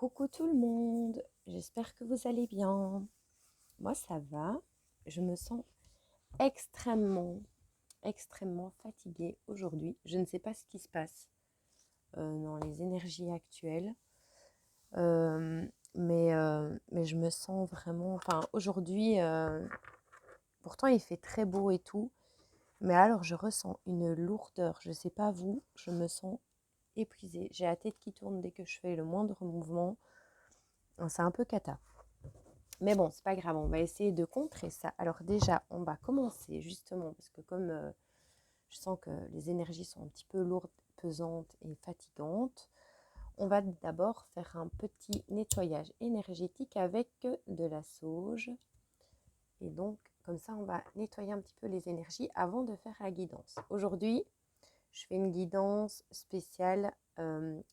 Coucou tout le monde, j'espère que vous allez bien. Moi ça va, je me sens extrêmement, extrêmement fatiguée aujourd'hui. Je ne sais pas ce qui se passe dans les énergies actuelles, euh, mais je me sens vraiment, enfin aujourd'hui, pourtant il fait très beau et tout, mais alors je ressens une lourdeur, je ne sais pas vous, je me sens épuisée. J'ai la tête qui tourne dès que je fais le moindre mouvement, c'est un peu cata. Mais bon, c'est pas grave, on va essayer de contrer ça. Alors déjà, on va commencer justement, parce que comme je sens que les énergies sont un petit peu lourdes, pesantes et fatigantes, on va d'abord faire un petit nettoyage énergétique avec de la sauge. Et donc, comme ça, on va nettoyer un petit peu les énergies avant de faire la guidance. Aujourd'hui, je fais une guidance spéciale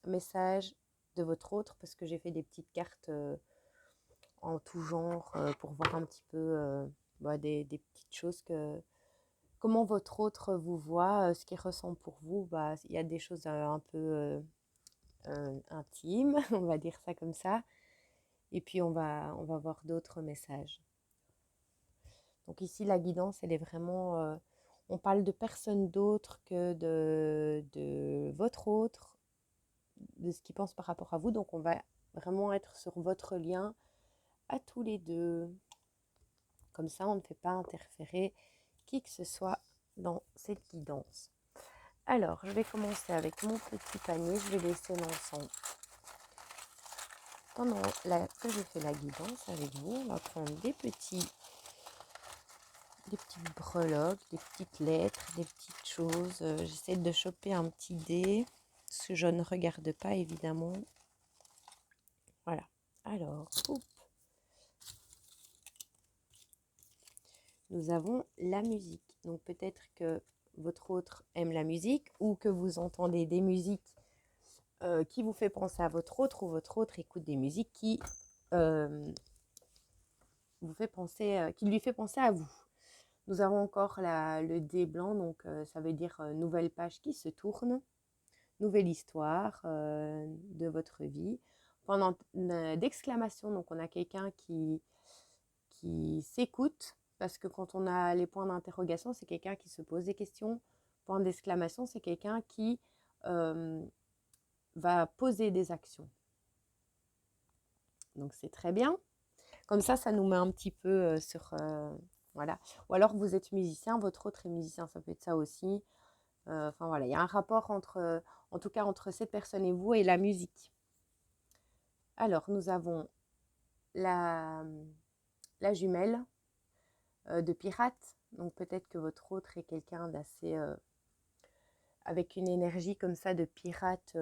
message de votre autre, parce que j'ai fait des petites cartes en tout genre pour voir un petit peu des petites choses que comment votre autre vous voit, ce qu'il ressent pour vous. Il y a des choses un peu intimes, on va dire ça comme ça, et puis on va voir d'autres messages. Donc ici la guidance elle est vraiment on parle de personne d'autre que de votre autre, de ce qu'il pense par rapport à vous, donc on va vraiment être sur votre lien à tous les deux. Comme ça, on ne fait pas interférer qui que ce soit dans cette guidance. Alors, je vais commencer avec mon petit panier. Je vais laisser l'encens. Pendant que je fais la guidance avec vous, on va prendre des petites breloques, des petites lettres, des petites choses. J'essaie de choper un petit dé, ce que je ne regarde pas évidemment. Voilà. Alors, nous avons la musique. Donc peut-être que votre autre aime la musique ou que vous entendez des musiques qui vous fait penser à votre autre, ou votre autre écoute des musiques qui vous fait penser, qui lui fait penser à vous. Nous avons encore le dé blanc, donc ça veut dire nouvelle page qui se tourne, nouvelle histoire de votre vie. Pendant d'exclamation, donc on a quelqu'un qui s'écoute, parce que quand on a les points d'interrogation, c'est quelqu'un qui se pose des questions. Point d'exclamation, c'est quelqu'un qui va poser des actions. Donc c'est très bien. Comme ça nous met un petit peu sur... voilà. Ou alors vous êtes musicien, votre autre est musicien, ça peut être ça aussi. Enfin voilà, il y a un rapport entre, en tout cas entre cette personne et vous et la musique. Alors nous avons la jumelle de pirate. Donc peut-être que votre autre est quelqu'un d'assez... avec une énergie comme ça de pirate,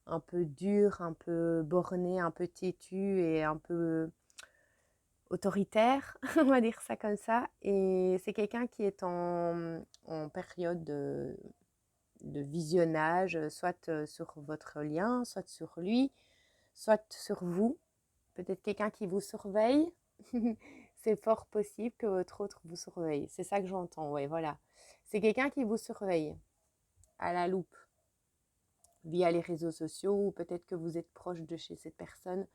un peu dur, un peu borné, un peu têtu et un peu autoritaire, on va dire ça comme ça. Et c'est quelqu'un qui est en période de visionnage, soit sur votre lien, soit sur lui, soit sur vous. Peut-être quelqu'un qui vous surveille. C'est fort possible que votre autre vous surveille. C'est ça que j'entends, ouais, voilà. C'est quelqu'un qui vous surveille à la loupe via les réseaux sociaux, ou peut-être que vous êtes proche de chez cette personne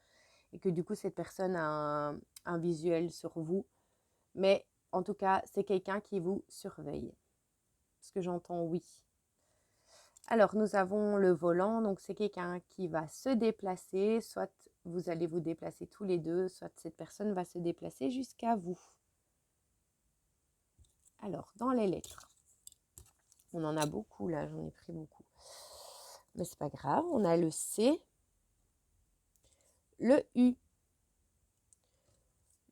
et que du coup cette personne a un visuel sur vous. Mais en tout cas, c'est quelqu'un qui vous surveille. Ce que j'entends, oui. Alors, nous avons le volant. Donc, c'est quelqu'un qui va se déplacer. Soit vous allez vous déplacer tous les deux, soit cette personne va se déplacer jusqu'à vous. Alors, dans les lettres, on en a beaucoup là. J'en ai pris beaucoup. Mais c'est pas grave. On a le C, le U,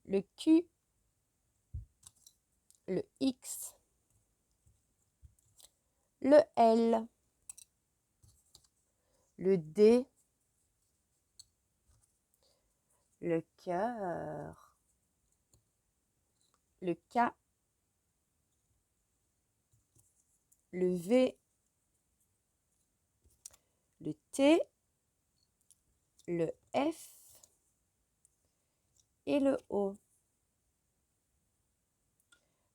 le Q, le X, le L, le D, le cœur, le K, le V, le T, le F et le O.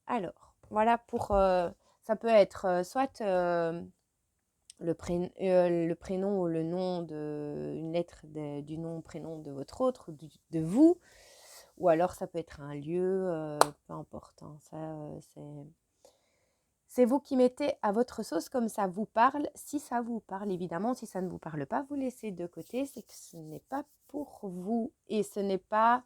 Alors, voilà pour... ça peut être soit le prénom ou le nom une lettre du nom, prénom de votre autre, de vous, ou alors ça peut être un lieu, peu importe, hein, ça c'est vous qui mettez à votre sauce comme ça vous parle. Si ça vous parle, évidemment, si ça ne vous parle pas, vous laissez de côté, c'est que ce n'est pas pour vous et ce n'est pas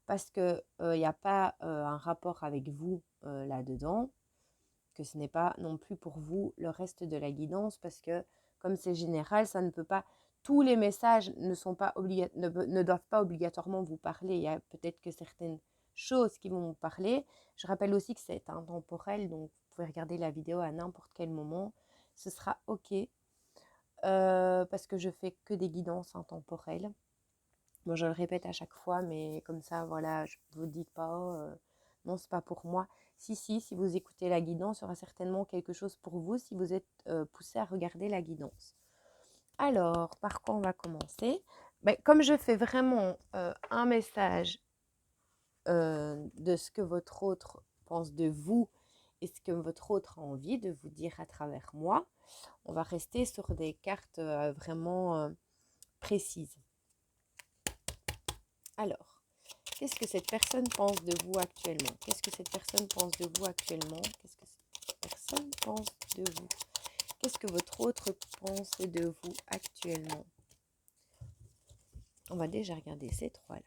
parce qu'il n'y a pas un rapport avec vous là-dedans, que ce n'est pas non plus pour vous le reste de la guidance, parce que comme c'est général, ça ne peut pas, tous les messages ne doivent pas obligatoirement vous parler. Il y a peut-être que certaines choses qui vont vous parler. Je rappelle aussi que c'est intemporel, donc vous pouvez regarder la vidéo à n'importe quel moment. Ce sera OK, parce que je fais que des guidances intemporelles. Moi, je le répète à chaque fois, mais comme ça, voilà, je ne vous dis pas, non, c'est pas pour moi. Si vous écoutez la guidance, il y aura certainement quelque chose pour vous si vous êtes poussé à regarder la guidance. Alors, par quoi on va commencer? Comme je fais vraiment un message de ce que votre autre pense de vous et ce que votre autre a envie de vous dire à travers moi, on va rester sur des cartes vraiment précises. Alors, qu'est-ce que cette personne pense de vous actuellement? Qu'est-ce que cette personne pense de vous actuellement? Qu'est-ce que cette personne pense de vous? Qu'est-ce que votre autre pense de vous actuellement? On va déjà regarder ces trois-là.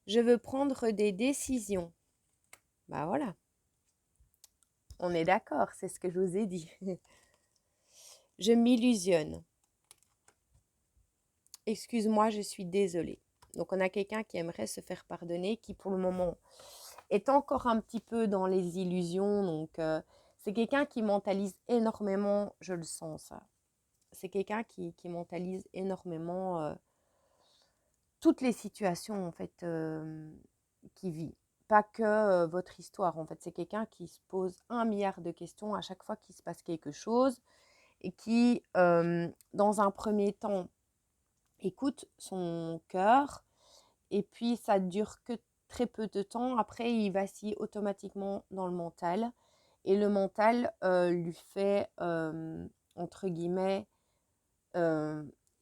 Je veux prendre des décisions. Bah voilà. On est d'accord, c'est ce que je vous ai dit. Je m'illusionne. Excuse-moi, je suis désolée. Donc on a quelqu'un qui aimerait se faire pardonner, qui pour le moment est encore un petit peu dans les illusions. Donc c'est quelqu'un qui mentalise énormément, je le sens ça. C'est quelqu'un qui mentalise énormément toutes les situations en fait qu'il vit. Pas que votre histoire en fait. C'est quelqu'un qui se pose 1 milliard de questions à chaque fois qu'il se passe quelque chose et qui, dans un premier temps, écoute son cœur et puis ça dure que très peu de temps. Après, il vacille automatiquement dans le mental et le mental lui fait, entre guillemets,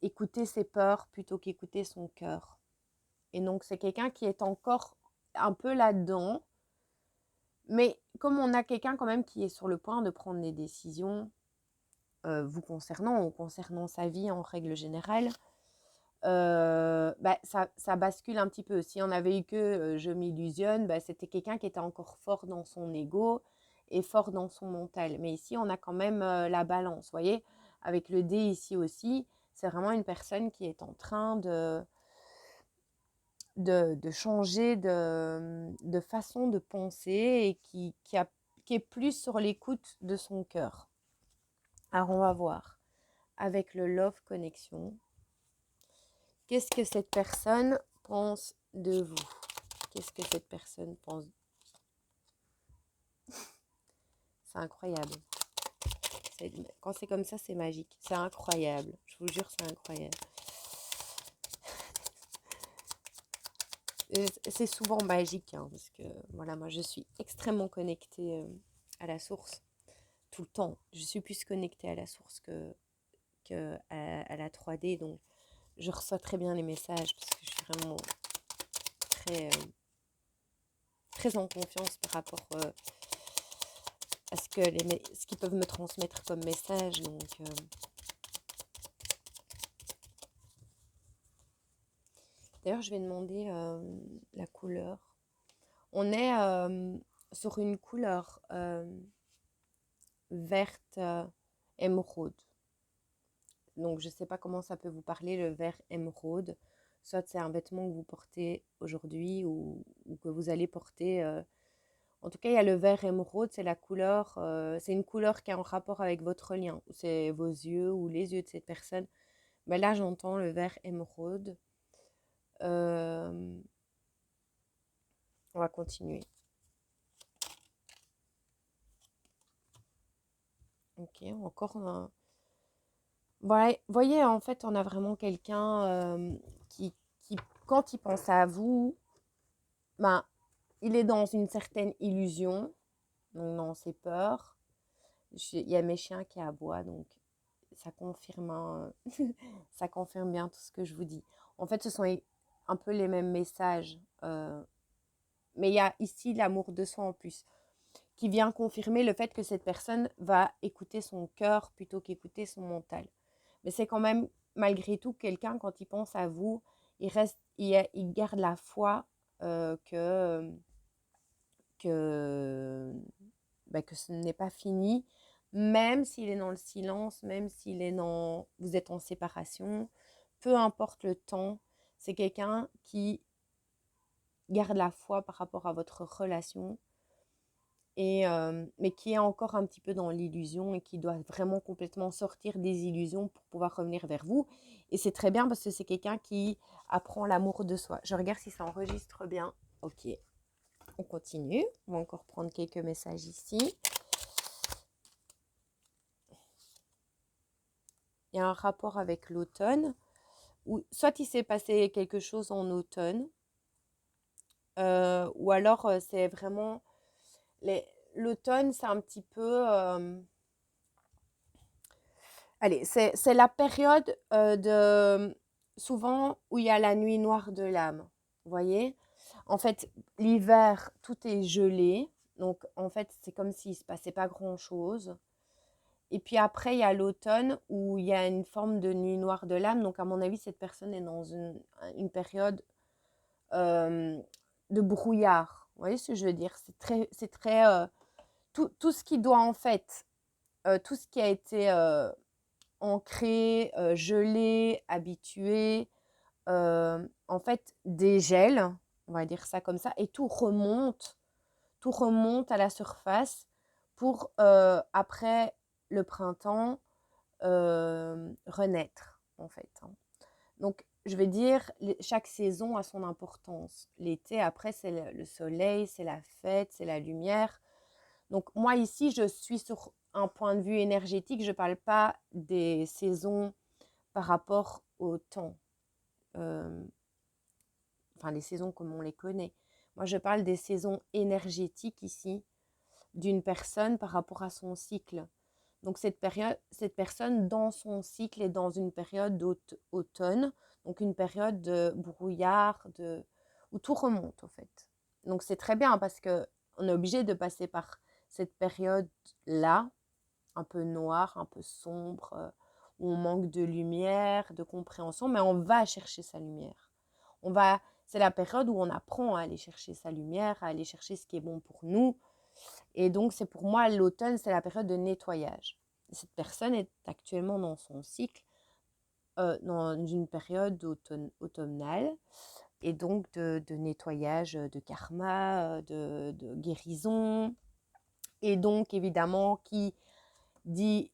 écouter ses peurs plutôt qu'écouter son cœur. Et donc, c'est quelqu'un qui est encore un peu là-dedans. Mais comme on a quelqu'un quand même qui est sur le point de prendre des décisions vous concernant ou concernant sa vie en règle générale, ça bascule un petit peu. Si on avait eu que je m'illusionne, c'était quelqu'un qui était encore fort dans son ego et fort dans son mental. Mais ici, on a quand même la balance. Vous voyez, avec le dé ici aussi, c'est vraiment une personne qui est en train de changer de façon de penser et qui est plus sur l'écoute de son cœur. Alors, on va voir avec le Love Connection. Qu'est-ce que cette personne pense de vous? Qu'est-ce que cette personne pense? C'est incroyable. Quand c'est comme ça, c'est magique. C'est incroyable. Je vous jure, c'est incroyable. C'est souvent magique, hein, parce que voilà, moi je suis extrêmement connectée à la source tout le temps. Je suis plus connectée à la source que à la 3D, donc je reçois très bien les messages parce que je suis vraiment très, très en confiance par rapport à ce qu'ils peuvent me transmettre comme message. Donc, d'ailleurs, je vais demander la couleur. On est sur une couleur verte émeraude. Donc, je ne sais pas comment ça peut vous parler, le vert émeraude. Soit c'est un vêtement que vous portez aujourd'hui ou que vous allez porter. En tout cas, il y a le vert émeraude, c'est la couleur, c'est une couleur qui est en rapport avec votre lien. C'est vos yeux ou les yeux de cette personne. Mais là, j'entends le vert émeraude. On va continuer. Ok, encore un. Voilà, voyez, en fait, on a vraiment quelqu'un qui, quand il pense à vous, ben, il est dans une certaine illusion, donc dans ses peurs. Il y a mes chiens qui aboient, donc ça confirme, hein, ça confirme bien tout ce que je vous dis. En fait, ce sont un peu les mêmes messages. Mais il y a ici l'amour de soi en plus, qui vient confirmer le fait que cette personne va écouter son cœur plutôt qu'écouter son mental. Mais c'est quand même, malgré tout, quelqu'un, quand il pense à vous, il garde la foi que, que ce n'est pas fini, même s'il est dans le silence, même s'il est vous êtes en séparation, peu importe le temps, c'est quelqu'un qui garde la foi par rapport à votre relation, mais qui est encore un petit peu dans l'illusion et qui doit vraiment complètement sortir des illusions pour pouvoir revenir vers vous. Et c'est très bien parce que c'est quelqu'un qui apprend l'amour de soi. Je regarde si ça enregistre bien. Ok, on continue. On va encore prendre quelques messages ici. Il y a un rapport avec l'automne, où soit il s'est passé quelque chose en automne, ou alors c'est vraiment... L'automne, c'est un petit peu... allez, c'est la période souvent où il y a la nuit noire de l'âme. Vous voyez? En fait, l'hiver, tout est gelé. Donc, en fait, c'est comme s'il ne se passait pas grand-chose. Et puis après, il y a l'automne où il y a une forme de nuit noire de l'âme. Donc, à mon avis, cette personne est dans une période de brouillard. Vous voyez ce que je veux dire? C'est très tout ce qui doit en fait, tout ce qui a été ancré, gelé, habitué, en fait, dégèle, on va dire ça comme ça, et tout remonte à la surface pour, après le printemps, renaître, en fait, hein. Donc, je vais dire, chaque saison a son importance. L'été, après, c'est le soleil, c'est la fête, c'est la lumière. Donc, moi, ici, je suis sur un point de vue énergétique. Je ne parle pas des saisons par rapport au temps. Enfin, les saisons comme on les connaît. Moi, je parle des saisons énergétiques ici, d'une personne par rapport à son cycle. Donc, cette personne, dans son cycle, est dans une période d'automne, donc une période de brouillard, où tout remonte, en fait. Donc, c'est très bien parce qu'on est obligé de passer par cette période-là, un peu noire, un peu sombre, où on manque de lumière, de compréhension, mais on va chercher sa lumière. C'est la période où on apprend à aller chercher sa lumière, à aller chercher ce qui est bon pour nous. Et donc, c'est pour moi, l'automne, c'est la période de nettoyage. Cette personne est actuellement dans son cycle, dans une période automnale, et donc de nettoyage, de karma, de guérison. Et donc, évidemment, qui dit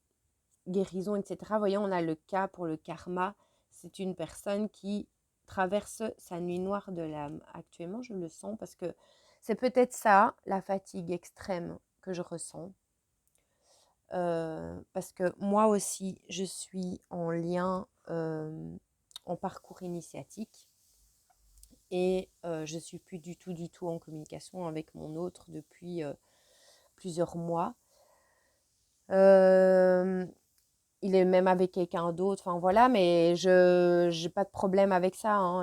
guérison, etc. Vous voyez, on a le cas pour le karma. C'est une personne qui traverse sa nuit noire de l'âme. Actuellement, je le sens parce que c'est peut-être ça, la fatigue extrême que je ressens. Parce que moi aussi, je suis en lien, en parcours initiatique. Et je ne suis plus du tout en communication avec mon autre depuis plusieurs mois. Il est même avec quelqu'un d'autre, enfin voilà, mais je n'ai pas de problème avec ça, hein,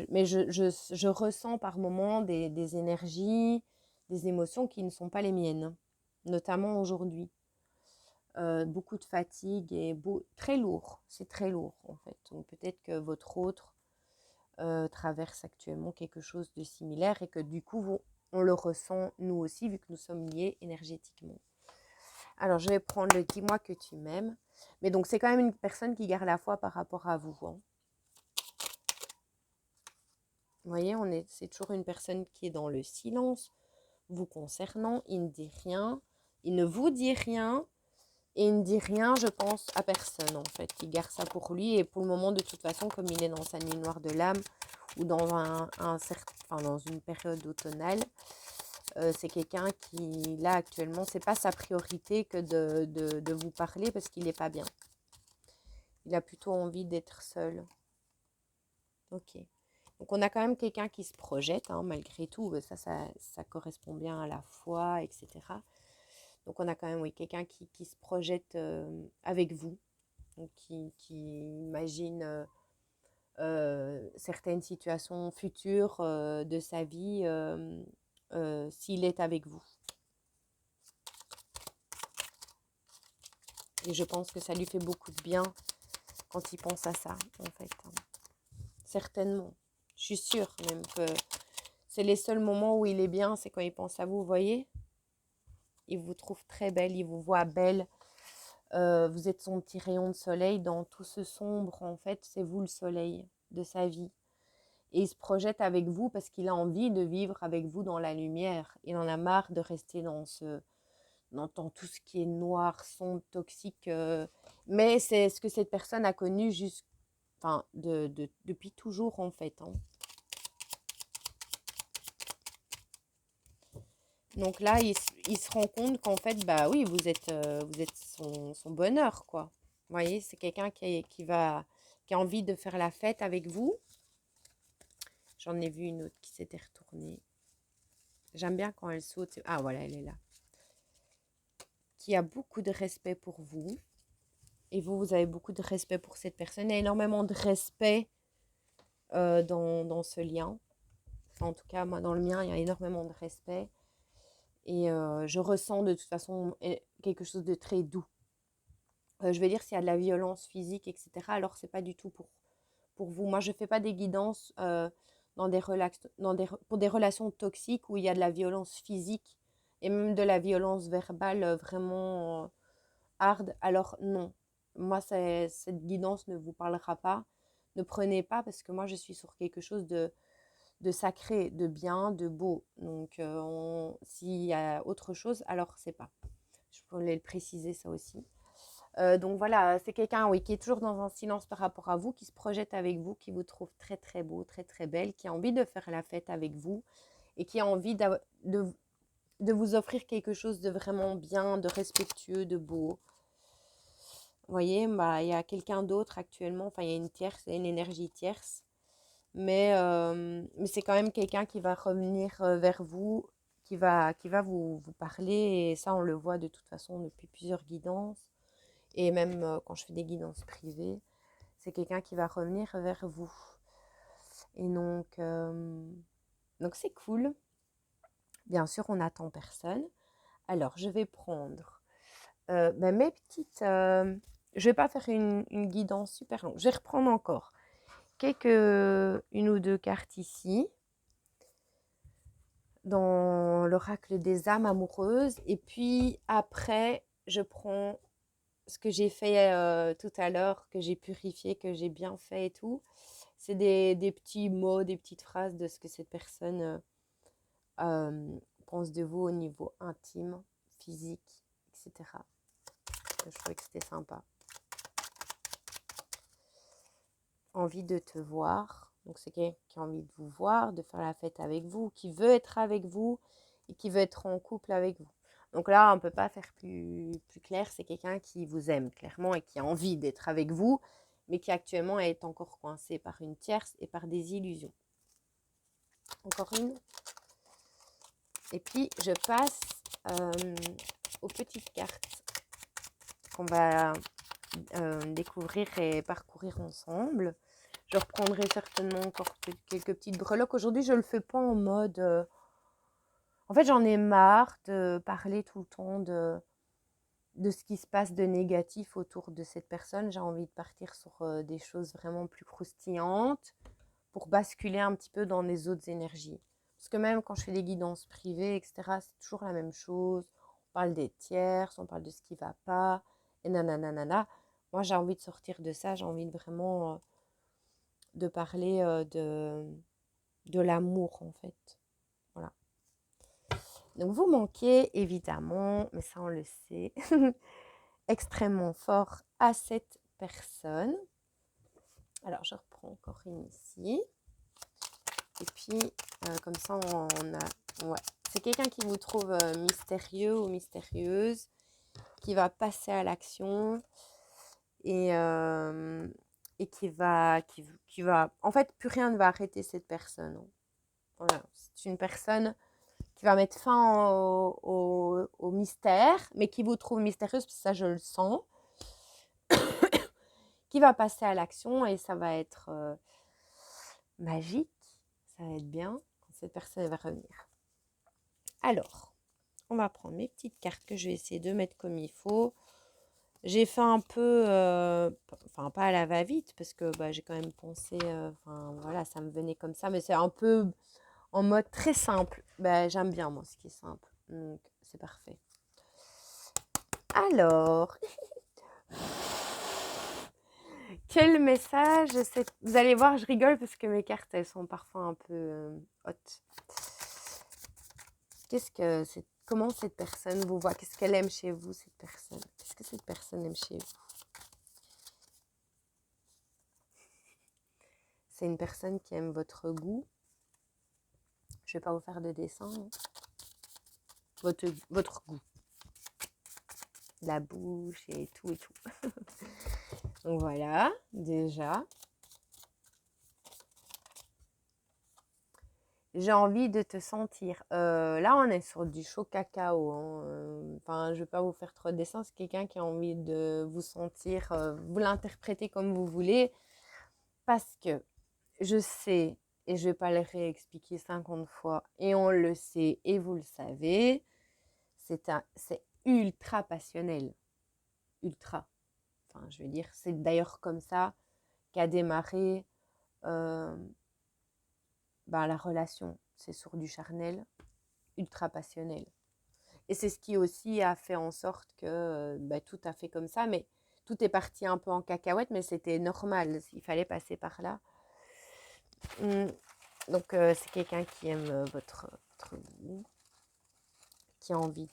mais je ressens par moments des énergies, des émotions qui ne sont pas les miennes, notamment aujourd'hui. Beaucoup de fatigue et très lourd, c'est très lourd en fait. Donc peut-être que votre autre traverse actuellement quelque chose de similaire et que du coup, on le ressent nous aussi vu que nous sommes liés énergétiquement. Alors, je vais prendre le dis-moi que tu m'aimes. Mais donc, c'est quand même une personne qui garde la foi par rapport à vous, hein. Vous voyez, c'est toujours une personne qui est dans le silence vous concernant. Il ne dit rien. Il ne vous dit rien. Et il ne dit rien, je pense, à personne, en fait. Il garde ça pour lui. Et pour le moment, de toute façon, comme il est dans sa nuit noire de l'âme ou dans dans une période automnale, c'est quelqu'un qui, là, actuellement, c'est pas sa priorité que de vous parler parce qu'il n'est pas bien. Il a plutôt envie d'être seul. Ok. Donc, on a quand même quelqu'un qui se projette, hein, malgré tout. Ça correspond bien à la foi, etc. Donc, on a quand même, oui, quelqu'un qui se projette avec vous. donc qui imagine certaines situations futures de sa vie s'il est avec vous. Et je pense que ça lui fait beaucoup de bien quand il pense à ça, en fait. Certainement. Je suis sûre même que c'est les seuls moments où il est bien, c'est quand il pense à vous, vous voyez? Il vous trouve très belle, il vous voit belle. Vous êtes son petit rayon de soleil dans tout ce sombre, en fait, c'est vous le soleil de sa vie. Et il se projette avec vous parce qu'il a envie de vivre avec vous dans la lumière. Il en a marre de rester dans tout ce qui est noir, sombre, toxique. Mais c'est ce que cette personne a connu depuis toujours, en fait. Hein. Donc là, il se rend compte qu'en fait, bah oui, vous êtes son bonheur, quoi. Vous voyez, c'est quelqu'un qui a envie de faire la fête avec vous. J'en ai vu une autre qui s'était retournée. J'aime bien quand elle saute. Ah voilà, elle est là. Qui a beaucoup de respect pour vous. Et vous avez beaucoup de respect pour cette personne. Il y a énormément de respect dans ce lien. Enfin, en tout cas, moi, dans le mien, il y a énormément de respect. Et je ressens de toute façon quelque chose de très doux. Je vais dire s'il y a de la violence physique, etc. Alors, c'est pas du tout pour vous. Moi, je fais pas des guidances pour des relations toxiques où il y a de la violence physique et même de la violence verbale vraiment hard. Alors, non. Moi, cette guidance ne vous parlera pas. Ne prenez pas parce que moi, je suis sur quelque chose de sacré, de bien, de beau. Donc, s'il y a autre chose, alors c'est pas. Je voulais le préciser ça aussi. Donc voilà, c'est quelqu'un oui, qui est toujours dans un silence par rapport à vous, qui se projette avec vous, qui vous trouve très très beau, très très belle, qui a envie de faire la fête avec vous et qui a envie de vous offrir quelque chose de vraiment bien, de respectueux, de beau. Vous voyez, bah, il y a quelqu'un d'autre actuellement, enfin il y a une tierce, il y a une énergie tierce, mais c'est quand même quelqu'un qui va revenir vers vous, qui va vous parler, et ça on le voit de toute façon depuis plusieurs guidances. Et même quand je fais des guidances privées, c'est quelqu'un qui va revenir vers vous. Et donc c'est cool. Bien sûr, on n'attend personne. Alors, je vais prendre mes petites... je vais pas faire une guidance super longue. Je vais reprendre encore une ou deux cartes ici dans l'oracle des âmes amoureuses. Et puis après, je prends ce que j'ai fait tout à l'heure, que j'ai purifié, que j'ai bien fait et tout, c'est des petits mots, des petites phrases de ce que cette personne pense de vous au niveau intime, physique, etc. Je trouvais que c'était sympa. Envie de te voir. Donc c'est quelqu'un qui a envie de vous voir, de faire la fête avec vous, qui veut être avec vous et qui veut être en couple avec vous. Donc là, on ne peut pas faire plus clair. C'est quelqu'un qui vous aime clairement et qui a envie d'être avec vous, mais qui actuellement est encore coincé par une tierce et par des illusions. Encore une. Et puis, je passe aux petites cartes qu'on va découvrir et parcourir ensemble. Je reprendrai certainement encore quelques petites breloques. Aujourd'hui, je ne le fais pas en mode... En fait, j'en ai marre de parler tout le temps de ce qui se passe de négatif autour de cette personne. J'ai envie de partir sur des choses vraiment plus croustillantes pour basculer un petit peu dans les autres énergies. Parce que même quand je fais des guidances privées, etc., c'est toujours la même chose. On parle des tierces, on parle de ce qui ne va pas, et nanana. Moi, j'ai envie de sortir de ça. J'ai envie de vraiment de parler de l'amour, en fait. Voilà. Donc, vous manquez, évidemment, mais ça, on le sait, extrêmement fort à cette personne. Alors, je reprends encore une ici. Et puis, comme ça, ouais. C'est quelqu'un qui vous trouve mystérieux ou mystérieuse, qui va passer à l'action et qui va... En fait, plus rien ne va arrêter cette personne. Voilà. C'est une personne qui va mettre fin au mystère, mais qui vous trouve mystérieuse, parce que ça, je le sens. qui va passer à l'action et ça va être magique, ça va être bien quand cette personne va revenir. Alors, on va prendre mes petites cartes que je vais essayer de mettre comme il faut. J'ai fait un peu, enfin pas à la va-vite parce que j'ai quand même pensé, voilà, ça me venait comme ça, mais c'est un peu en mode très simple. J'aime bien moi ce qui est simple, donc c'est parfait. Alors, quel message vous allez voir, je rigole parce que mes cartes, elles sont parfois un peu hautes. Comment cette personne vous voit? Qu'est-ce qu'elle aime chez vous, cette personne? Qu'est-ce que cette personne aime chez vous? C'est une personne qui aime votre goût. Je ne vais pas vous faire de dessin. Hein. Votre goût. La bouche et tout et tout. Donc voilà, déjà. J'ai envie de te sentir. Là, on est sur du chaud cacao. Hein. Je ne vais pas vous faire trop de dessin. C'est quelqu'un qui a envie de vous sentir, vous l'interprétez comme vous voulez. Parce que je sais, et je ne vais pas le réexpliquer 50 fois, et on le sait, et vous le savez, c'est ultra passionnel. Ultra. Enfin, je veux dire, c'est d'ailleurs comme ça qu'a démarré la relation. C'est sur du charnel, ultra passionnel. Et c'est ce qui aussi a fait en sorte que tout a fait comme ça, mais tout est parti un peu en cacahuète, mais c'était normal, il fallait passer par là. Donc c'est quelqu'un qui aime votre goût, qui a envie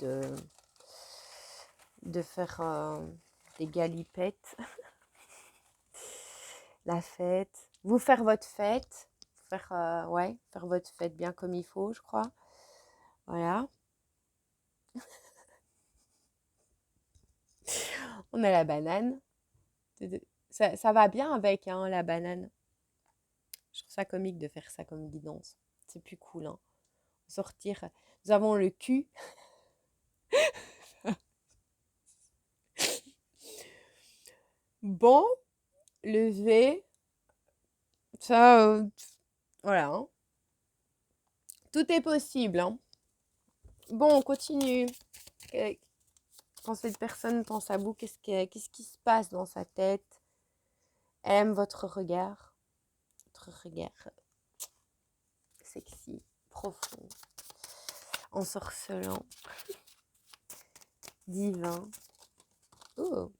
de faire des galipettes, la fête, vous faire votre fête, faire votre fête bien comme il faut, je crois. Voilà. On a la banane. Ça va bien avec hein, la banane. Je trouve ça comique de faire ça comme guidance. C'est plus cool. Hein. Sortir. Nous avons le cul. Bon, le V. Ça, voilà. Hein. Tout est possible. Hein. Bon, on continue. Quand cette personne pense à vous, qu'est-ce qui se passe dans sa tête? Elle aime votre regard. Votre regard sexy, profond, ensorcelant, divin. Oh.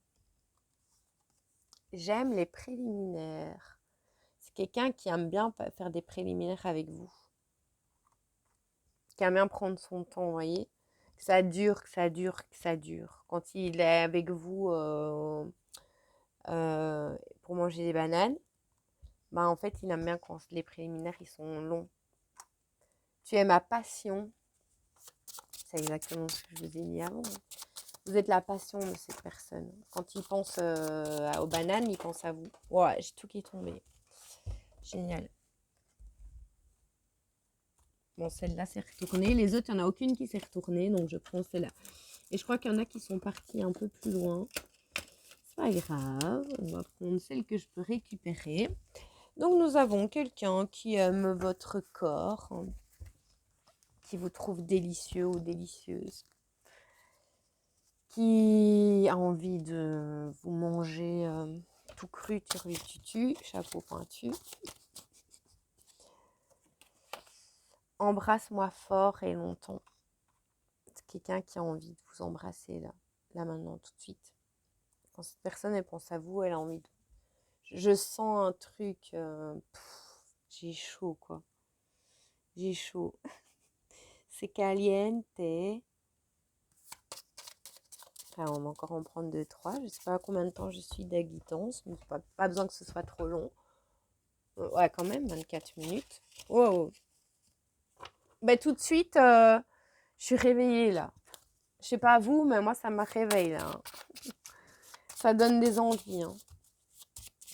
J'aime les préliminaires. C'est quelqu'un qui aime bien faire des préliminaires avec vous. Qui aime bien prendre son temps, vous voyez. Que ça dure, que ça dure, que ça dure. Quand il est avec vous pour manger des bananes, en fait, il aime bien quand les préliminaires, ils sont longs. Tu es ma passion. C'est exactement ce que je vous ai dit avant. Vous êtes la passion de cette personne. Quand il pense aux bananes, il pense à vous. Ouais, j'ai tout qui est tombé. Génial. Bon, celle-là s'est retournée. Les autres, il n'y en a aucune qui s'est retournée. Donc, je prends celle-là. Et je crois qu'il y en a qui sont partis un peu plus loin. C'est pas grave. On va prendre celle que je peux récupérer. Donc, nous avons quelqu'un qui aime votre corps. Qui vous trouve délicieux ou délicieuse. Qui a envie de vous manger tout cru, turlututu, chapeau pointu. Embrasse-moi fort et longtemps. C'est quelqu'un qui a envie de vous embrasser là maintenant, tout de suite. Quand cette personne, elle pense à vous, elle a envie de... Je sens un truc... j'ai chaud, quoi. J'ai chaud. C'est caliente. Enfin, on va encore en prendre 2, 3. Je ne sais pas combien de temps je suis d'aguitance, mais pas besoin que ce soit trop long. Ouais, quand même, 24 minutes. Wow. Tout de suite, je suis réveillée, là. Je sais pas vous, mais moi, ça me réveille, là. Hein. Ça donne des envies. Hein.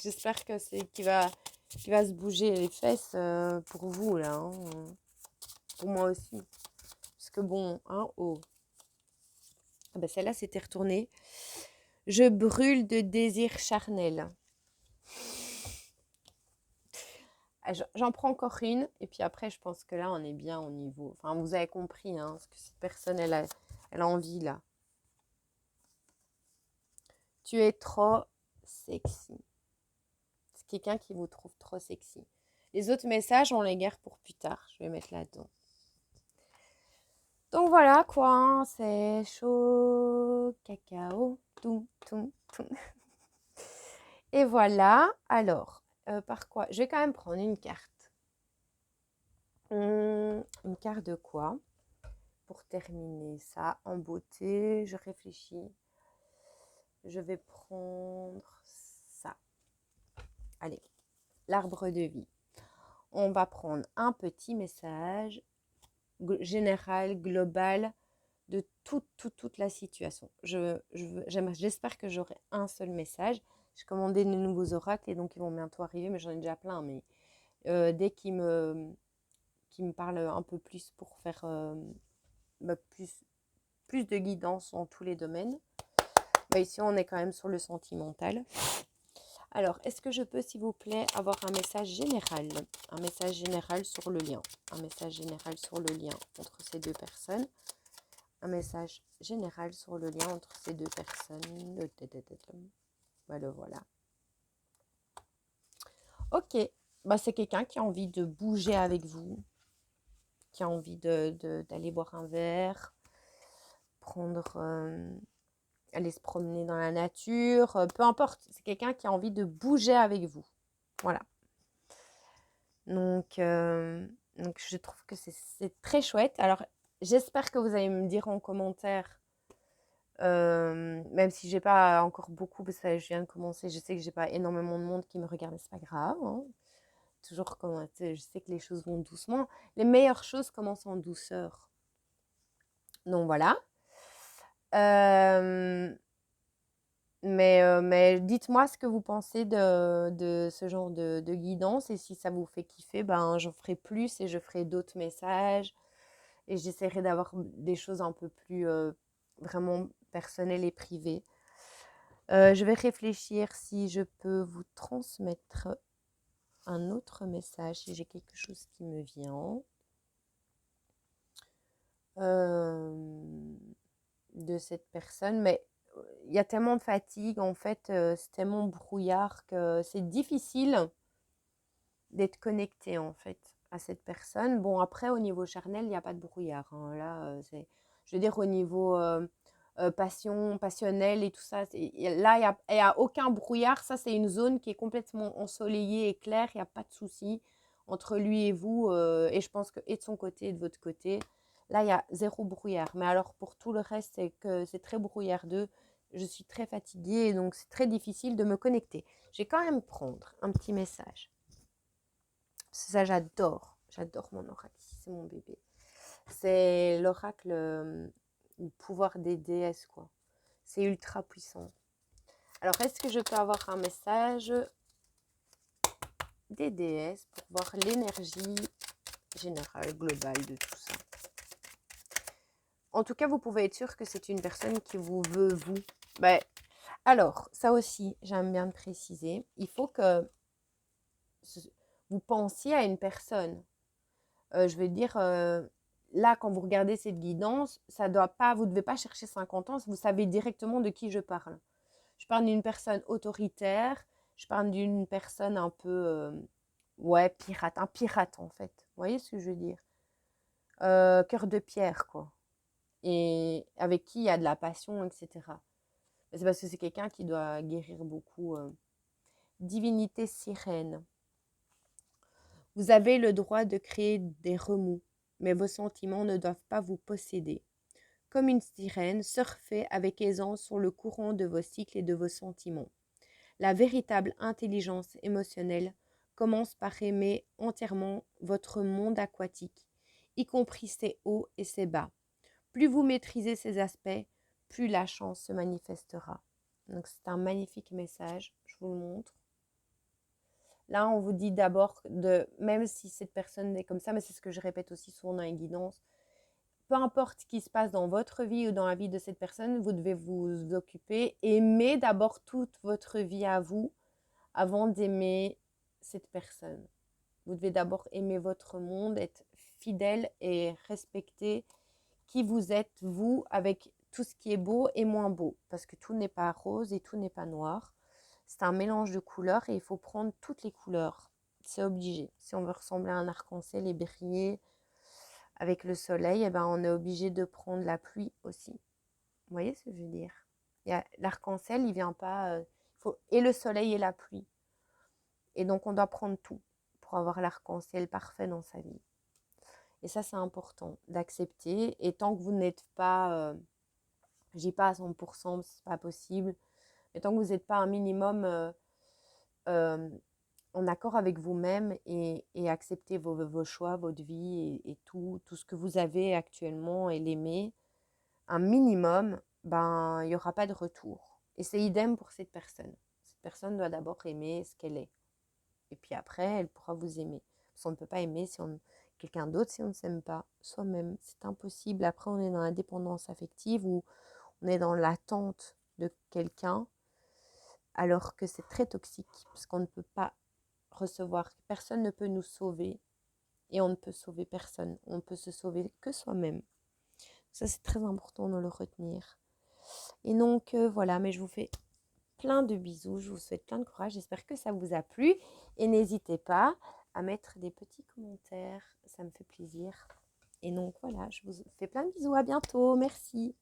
J'espère que c'est qu'il va se bouger les fesses pour vous, là. Hein. Pour moi aussi. Parce que bon, hein, oh. Celle-là, c'était retournée. Je brûle de désir charnel. J'en prends encore une. Et puis après, je pense que là, on est bien au niveau. Enfin, vous avez compris, hein, ce que cette personne, elle a envie là. Tu es trop sexy. C'est quelqu'un qui vous trouve trop sexy. Les autres messages, on les garde pour plus tard. Je vais mettre là-dedans. Donc voilà quoi, hein, c'est chaud, cacao, tout, tout, tout. Et voilà, alors, par quoi? Je vais quand même prendre une carte. Une carte de quoi? Pour terminer ça en beauté, je réfléchis. Je vais prendre ça. Allez, l'arbre de vie. On va prendre un petit message général, global, de toute la situation. J'espère que j'aurai un seul message. J'ai commandé de nouveaux oracles et donc ils vont bientôt arriver, mais j'en ai déjà plein. Mais dès qu'ils me parlent un peu plus pour faire plus de guidance en tous les domaines. Ici, on est quand même sur le sentimental. Alors, est-ce que je peux, s'il vous plaît, avoir un message général? Un message général sur le lien. Un message général sur le lien entre ces deux personnes. Un message général sur le lien entre ces deux personnes. Voilà. Ok. C'est quelqu'un qui a envie de bouger avec vous. Qui a envie d'aller boire un verre. Aller se promener dans la nature. Peu importe. C'est quelqu'un qui a envie de bouger avec vous. Voilà. Donc je trouve que c'est très chouette. Alors, j'espère que vous allez me dire en commentaire, même si j'ai pas encore beaucoup, parce que je viens de commencer, je sais que j'ai pas énormément de monde qui me regarde, mais c'est pas grave. Hein. Toujours commenter, je sais que les choses vont doucement. Les meilleures choses commencent en douceur. Donc voilà. Mais dites-moi ce que vous pensez de ce genre de guidance et si ça vous fait kiffer, j'en ferai plus et je ferai d'autres messages et j'essaierai d'avoir des choses un peu plus vraiment personnelles et privées. Je vais réfléchir si je peux vous transmettre un autre message, si j'ai quelque chose qui me vient de cette personne, mais il y a tellement de fatigue, en fait, c'est tellement brouillard que c'est difficile d'être connecté, en fait, à cette personne. Bon, après, au niveau charnel, il n'y a pas de brouillard. Hein. Là, je veux dire, au niveau passionnel et tout ça, là, il n'y a aucun brouillard. Ça, c'est une zone qui est complètement ensoleillée et claire. Il n'y a pas de souci entre lui et vous. Et je pense que, et de son côté et de votre côté, là, il y a zéro brouillard. Mais alors, pour tout le reste, c'est que c'est très brouillardeux. Je suis très fatiguée, donc c'est très difficile de me connecter. Je vais quand même prendre un petit message. Ça, j'adore. J'adore mon oracle. C'est mon bébé. C'est l'oracle du pouvoir des déesses, quoi. C'est ultra puissant. Alors, est-ce que je peux avoir un message des déesses pour voir l'énergie générale, globale de tout ça? En tout cas, vous pouvez être sûr que c'est une personne qui vous veut, vous. Alors, ça aussi, j'aime bien le préciser. Il faut que vous pensiez à une personne. Je veux dire, là, quand vous regardez cette guidance, ça doit pas, vous ne devez pas chercher 50 ans, vous savez directement de qui je parle. Je parle d'une personne autoritaire, je parle d'une personne un peu, pirate, un pirate en fait. Vous voyez ce que je veux dire? Cœur de pierre, quoi. Et avec qui il y a de la passion, etc. C'est parce que c'est quelqu'un qui doit guérir beaucoup. Divinité sirène. Vous avez le droit de créer des remous, mais vos sentiments ne doivent pas vous posséder. Comme une sirène, surfez avec aisance sur le courant de vos cycles et de vos sentiments. La véritable intelligence émotionnelle commence par aimer entièrement votre monde aquatique, y compris ses hauts et ses bas. Plus vous maîtrisez ces aspects, plus la chance se manifestera. Donc c'est un magnifique message, je vous le montre. Là, on vous dit d'abord, même si cette personne est comme ça, mais c'est ce que je répète aussi souvent dans les guidances, peu importe ce qui se passe dans votre vie ou dans la vie de cette personne, vous devez vous occuper, aimer d'abord toute votre vie à vous avant d'aimer cette personne. Vous devez d'abord aimer votre monde, être fidèle et respecter qui vous êtes, vous, avec tout ce qui est beau et moins beau. Parce que tout n'est pas rose et tout n'est pas noir. C'est un mélange de couleurs et il faut prendre toutes les couleurs. C'est obligé. Si on veut ressembler à un arc-en-ciel et briller avec le soleil, eh ben, on est obligé de prendre la pluie aussi. Vous voyez ce que je veux dire? L'arc-en-ciel, il vient pas... et le soleil et la pluie. Et donc, on doit prendre tout pour avoir l'arc-en-ciel parfait dans sa vie. Et ça, c'est important d'accepter. Et tant que vous n'êtes pas, je dis pas à 100%, c'est pas possible, mais tant que vous n'êtes pas un minimum euh, en accord avec vous-même et accepter vos choix, votre vie et tout ce que vous avez actuellement et l'aimer, un minimum, ben, il n'y aura pas de retour. Et c'est idem pour cette personne. Cette personne doit d'abord aimer ce qu'elle est. Et puis après, elle pourra vous aimer. Parce qu'on ne peut pas aimer quelqu'un d'autre si on ne s'aime pas soi-même. C'est impossible. Après, on est dans la dépendance affective ou on est dans l'attente de quelqu'un alors que c'est très toxique parce qu'on ne peut pas recevoir. Personne ne peut nous sauver et on ne peut sauver personne. On ne peut se sauver que soi-même. Ça, c'est très important de le retenir. Et donc, voilà, mais je vous fais plein de bisous. Je vous souhaite plein de courage. J'espère que ça vous a plu. Et n'hésitez pas à mettre des petits commentaires. Ça me fait plaisir. Et donc, voilà, je vous fais plein de bisous. À bientôt. Merci.